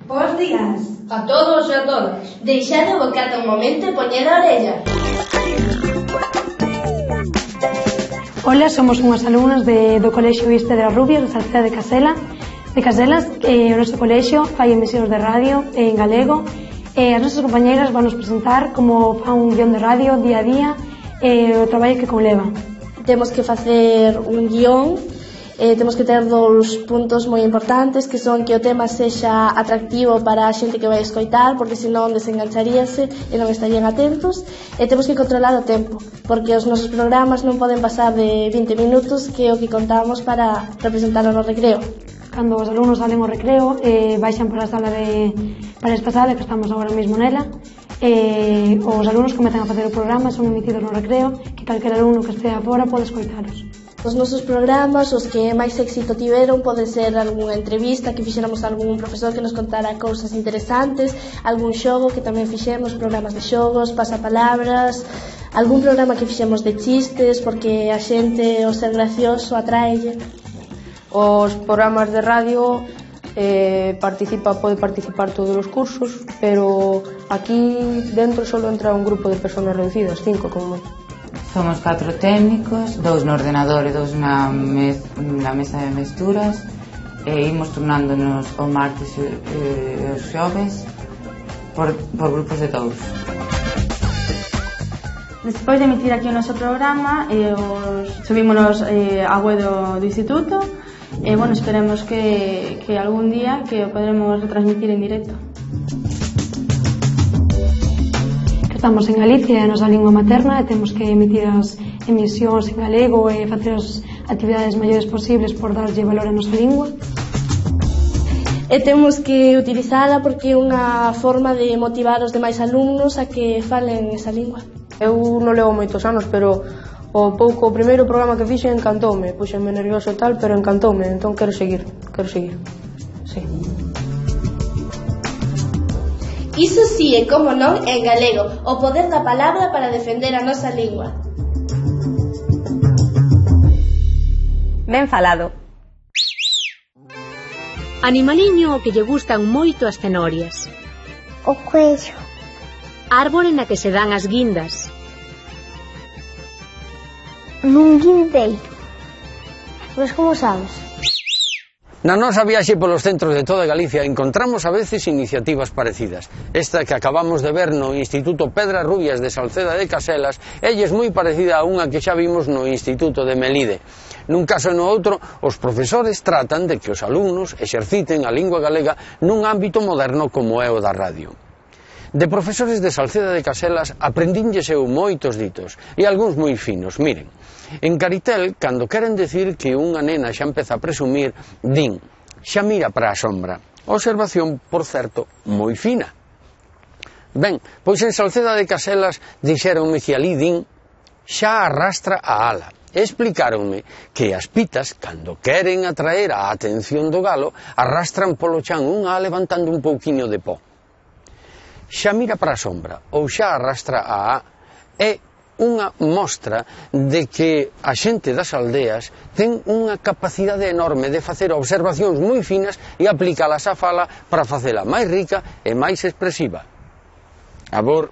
Bos días a todos e a todas. Deixade o bocata un momento e poñede a orella. Ola, somos unhas alumnas do Colexio Viste de las Rubias de Salceda de Caselas. O noso colexio fai emisións de radio en galego e as nosas compañeiras van nos presentar como fan un guión de radio día a día e o traballo que conleva. Temos que facer un guión. Temos que ter dous puntos moi importantes, que son que o tema sexa atractivo para a xente que vai escoitar, porque senón desengancharíase e non estarían atentos, e temos que controlar o tempo, porque os nosos programas non poden pasar de 20 minutos, que é o que contamos para representar no recreo. Cando os alumnos salen ao recreo, baixan para esta sala que estamos agora mesmo nela, os alumnos comezan a facer o programa, son emitidos no recreo, que calquer alumno que estea fora pode escoitaros. Os nosos programas, os que máis éxito tiveron, poden ser algunha entrevista que fixéramos a algún profesor que nos contara cousas interesantes, algún xogo que tamén fixemos, programas de xogos, pasapalabras, algún programa que fixemos de chistes, porque a xente, o ser gracioso, atraelle. Os programas de radio pode participar todos os cursos, pero aquí dentro só entra un grupo de persoas reducidas, 5 como moito. Somos 4 técnicos, 2 no ordenador e 2 na mesa de mesturas, e imos turnándonos o martes e os xoves por grupos de 2. Despois de emitir aquí o noso programa, subímonos á web do instituto e, esperemos que algún día que o podremos retransmitir en directo. Estamos en Galicia, é a nosa lingua materna, e temos que emitir as emisións en galego e facer as actividades maiores posibles por darlle valor á nosa lingua. E temos que utilizala porque é unha forma de motivar os demais alumnos a que falen esa lingua. Eu non levo moitos anos, pero o primeiro programa que fixe encantoume, puxenme nervioso e tal, pero encantoume, entón quero seguir. Sí. Iso si é, como non, en galego, o poder da palabra para defender a nosa lingua. Ben falado. Animaliño o que lle gustan moito as cenorias. O coello. Árbore na que se dan as guindas. Nun guindeiro. Pois como sabes? Na nosa viaxe polos centros de toda Galicia encontramos a veces iniciativas parecidas. Esta que acabamos de ver no Instituto Pedras Rubias de Salceda de Caselas é moi parecida a unha que xa vimos no Instituto de Melide. Nun caso e no outro, os profesores tratan de que os alumnos exerciten a lingua galega nun ámbito moderno como é o da radio. De profesores de Salceda de Caselas aprendínlles eu moitos ditos, e algúns moi finos. Miren, en Caritel, cando queren decir que unha nena xa empeza a presumir, din, xa mira para a sombra. Observación, por certo, moi fina. Ben, pois en Salceda de Caselas dixeronme que ali din, xa arrastra a ala. Explicáronme que as pitas, cando queren atraer a atención do galo, arrastran polo chan unha levantando un pouquiño de pó. Xa mira para a sombra ou xa arrastra a é unha mostra de que a xente das aldeas ten unha capacidade enorme de facer observacións moi finas e aplicalas á fala para facela máis rica e máis expresiva. A vor